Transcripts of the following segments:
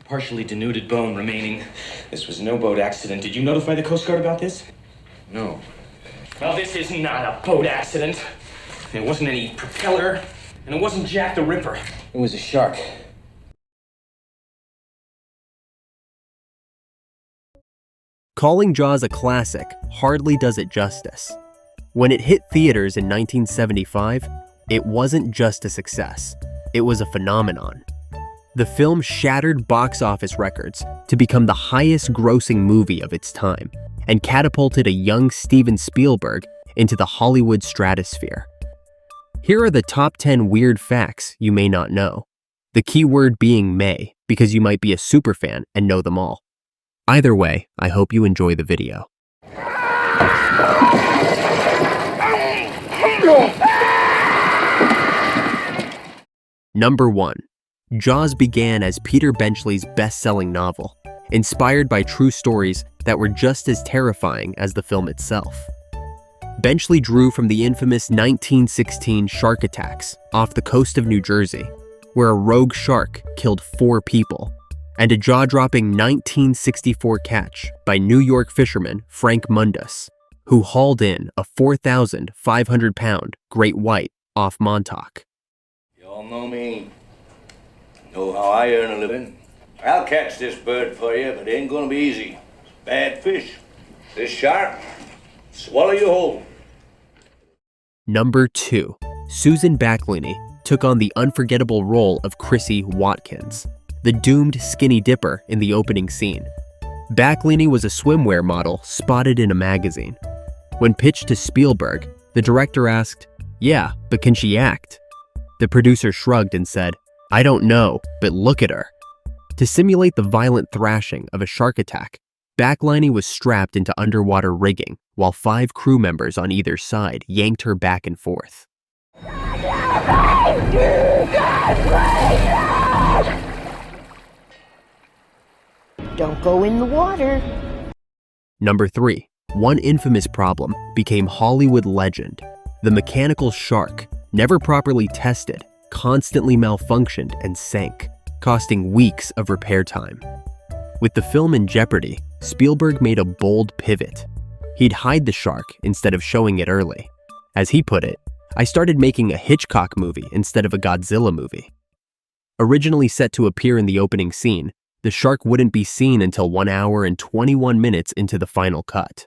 Partially denuded bone remaining. This was no boat accident. Did you notify the Coast Guard about this? No. Well, this is not a boat accident. It wasn't any propeller, and it wasn't Jack the Ripper. It was a shark. Calling Jaws a classic hardly does it justice. When it hit theaters in 1975, it wasn't just a success, it was a phenomenon. The film shattered box office records to become the highest-grossing movie of its time and catapulted a young Steven Spielberg into the Hollywood stratosphere. Here are the top 10 weird facts you may not know, the key word being may, because you might be a superfan and know them all. Either way, I hope you enjoy the video. Number 1. Jaws began as Peter Bensley's best-selling novel, inspired by true stories that were just as terrifying as the film itself. Benshley drew from the infamous 1916 shark attacks off the coast of New Jersey, where a rogue shark killed 4 people, and a jaw-dropping 1964 catch by New York fisherman Frank Mundus, who hauled in a 4,500-pound great white off Montauk. You all know me. Know how I earn a living. I'll catch this bird for you, but it ain't gonna be easy. It's bad fish. This shark, swallow you whole. Number 2. Susan Balini took on the unforgettable role of Chrissy Watkins, the doomed skinny dipper in the opening scene. Balini was a swimwear model spotted in a magazine. When pitched to Spielberg, the director asked, "Yeah, but can she act?" The producer shrugged and said, "I don't know, but look at her." To simulate the violent thrashing of a shark attack, Balini was strapped into underwater rigging while 5 crew members on either side yanked her back and forth. Don't go in the water. Number 3. One infamous problem became Hollywood legend. The mechanical shark, never properly tested, constantly malfunctioned and sank, costing weeks of repair time. With the film in jeopardy, Spielberg made a bold pivot. He'd hide the shark instead of showing it early. As he put it, "I started making a Hitchcock movie instead of a Godzilla movie." Originally set to appear in the opening scene, the shark wouldn't be seen until 1 hour and 21 minutes into the final cut.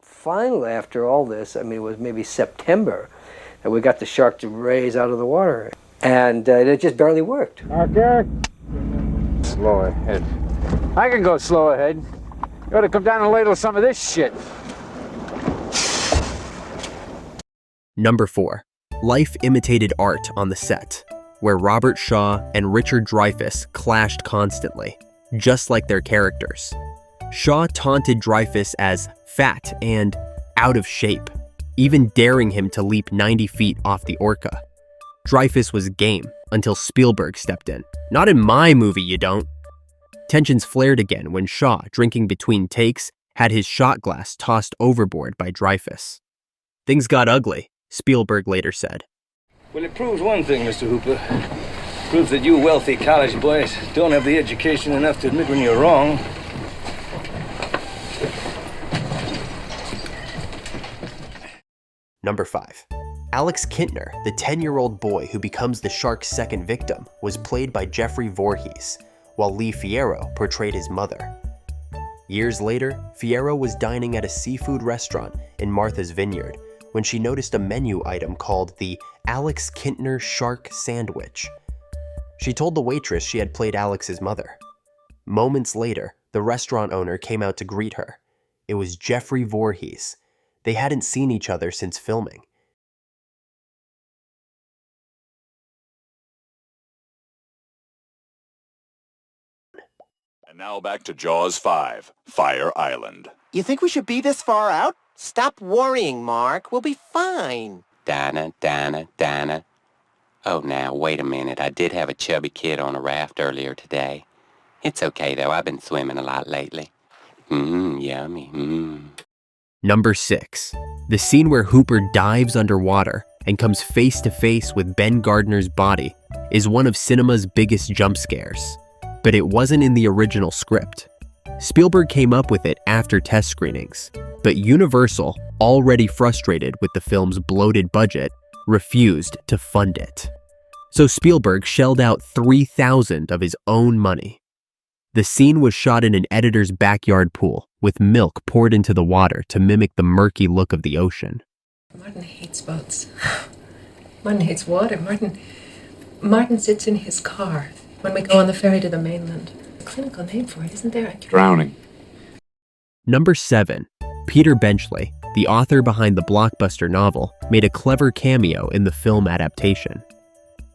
Finally, after all this, it was maybe September, and we got the shark to raise out of the water. And it just barely worked. Okay. Slow ahead. I can go slow ahead. You ought to come down and ladle some of this shit. Number 4. Life imitated art on the set, where Robert Shaw and Richard Dreyfuss clashed constantly, just like their characters. Shaw taunted Dreyfuss as fat and out of shape, even daring him to leap 90 feet off the Orca. Dreyfuss was game until Spielberg stepped in. "Not in my movie, you don't." Tensions flared again when Shaw, drinking between takes, had his shot glass tossed overboard by Dreyfuss. "Things got ugly," Spielberg later said. Well, it proves one thing, Mr. Hooper. It proves that you wealthy college boys don't have the education enough to admit when you're wrong. Number 5. Alex Kitner, the 10-year-old boy who becomes the shark's second victim, was played by Jeffrey Voorhees, while Lee Fierro portrayed his mother. Years later, Fierro was dining at a seafood restaurant in Martha's Vineyard when she noticed a menu item called the Alex Kitner Shark Sandwich. She told the waitress she had played Alex's mother. Moments later, the restaurant owner came out to greet her. It was Jeffrey Voorhees. They hadn't seen each other since filming. And now back to Jaws 5, Fire Island. You think we should be this far out? Stop worrying, Mark. We'll be fine. Dinah. Oh, now, wait a minute. I did have a chubby kid on a raft earlier today. It's okay, though. I've been swimming a lot lately. Yummy. Number 6. The scene where Hooper dives underwater and comes face to face with Ben Gardner's body is one of cinema's biggest jump scares. but it wasn't in the original script. Spielberg came up with it after test screenings, but Universal, already frustrated with the film's bloated budget, refused to fund it. So Spielberg shelled out $3,000 of his own money. The scene was shot in an editor's backyard pool, with milk poured into the water to mimic the murky look of the ocean. Martin hates boats. Martin hates water. Martin sits in his car when we go on the ferry to the mainland. A clinical name for it, isn't there? Drowning. Number 7. Peter Benshley, the author behind the blockbuster novel, made a clever cameo in the film adaptation.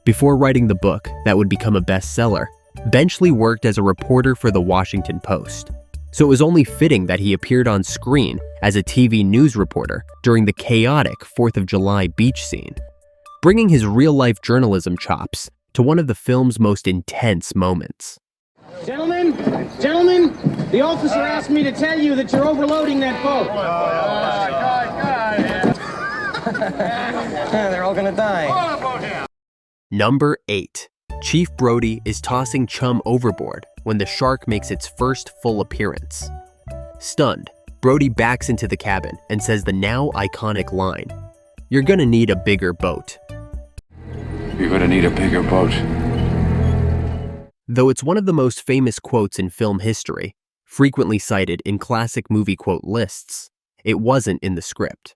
Before writing the book that would become a bestseller, Benshley worked as a reporter for the Washington Post, so it was only fitting that he appeared on screen as a TV news reporter during the chaotic 4th of July beach scene, bringing his real-life journalism chops to one of the film's most intense moments. Gentlemen, the officer asked me to tell you that you're overloading that boat. They're all gonna die. Number 8. Chief Brody is tossing Chum overboard when the shark makes its first full appearance. Stunned, Brody backs into the cabin and says the now iconic line, "You're gonna need a bigger boat." You're gonna need a bigger boat. Though it's one of the most famous quotes in film history, frequently cited in classic movie quote lists, it wasn't in the script.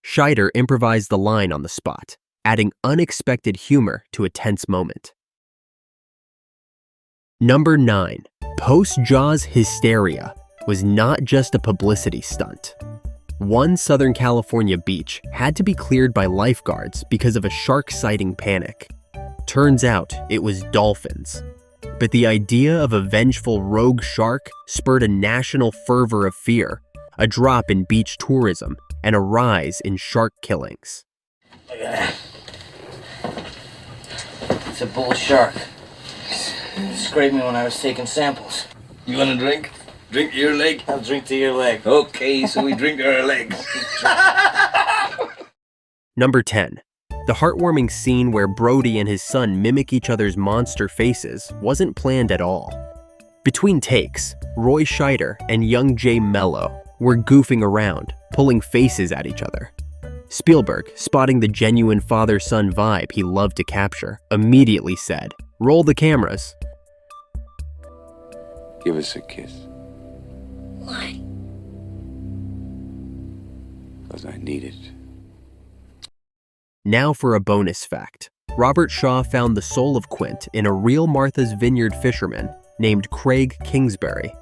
Scheider improvised the line on the spot, adding unexpected humor to a tense moment. Number 9. Post-Jaws hysteria was not just a publicity stunt. One Southern California beach had to be cleared by lifeguards because of a shark sighting panic. Turns out it was dolphins. But the idea of a vengeful rogue shark spurred a national fervor of fear, a drop in beach tourism, and a rise in shark killings. Look at that. It's a bull shark. It scraped me when I was taking samples. You want a drink? Drink to your leg? I'll drink to your leg. Okay, so we drink our legs. Number 10. The heartwarming scene where Brody and his son mimic each other's monster faces wasn't planned at all. Between takes, Roy Scheider and young Jay Mello were goofing around, pulling faces at each other. Spielberg, spotting the genuine father-son vibe he loved to capture, immediately said, "Roll the cameras." Give us a kiss. Why? Because I need it. Now for a bonus fact. Robert Shaw found the soul of Quint in a real Martha's Vineyard fisherman named Craig Kingsbury.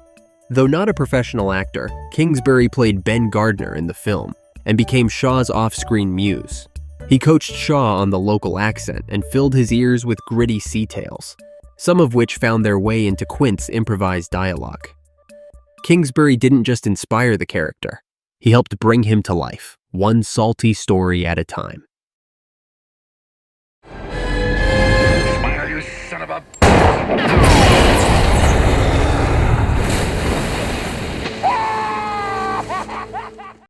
Though not a professional actor, Kingsbury played Ben Gardner in the film and became Shaw's off-screen muse. He coached Shaw on the local accent and filled his ears with gritty sea tales, some of which found their way into Quint's improvised dialogue. Kingsbury didn't just inspire the character, he helped bring him to life, one salty story at a time.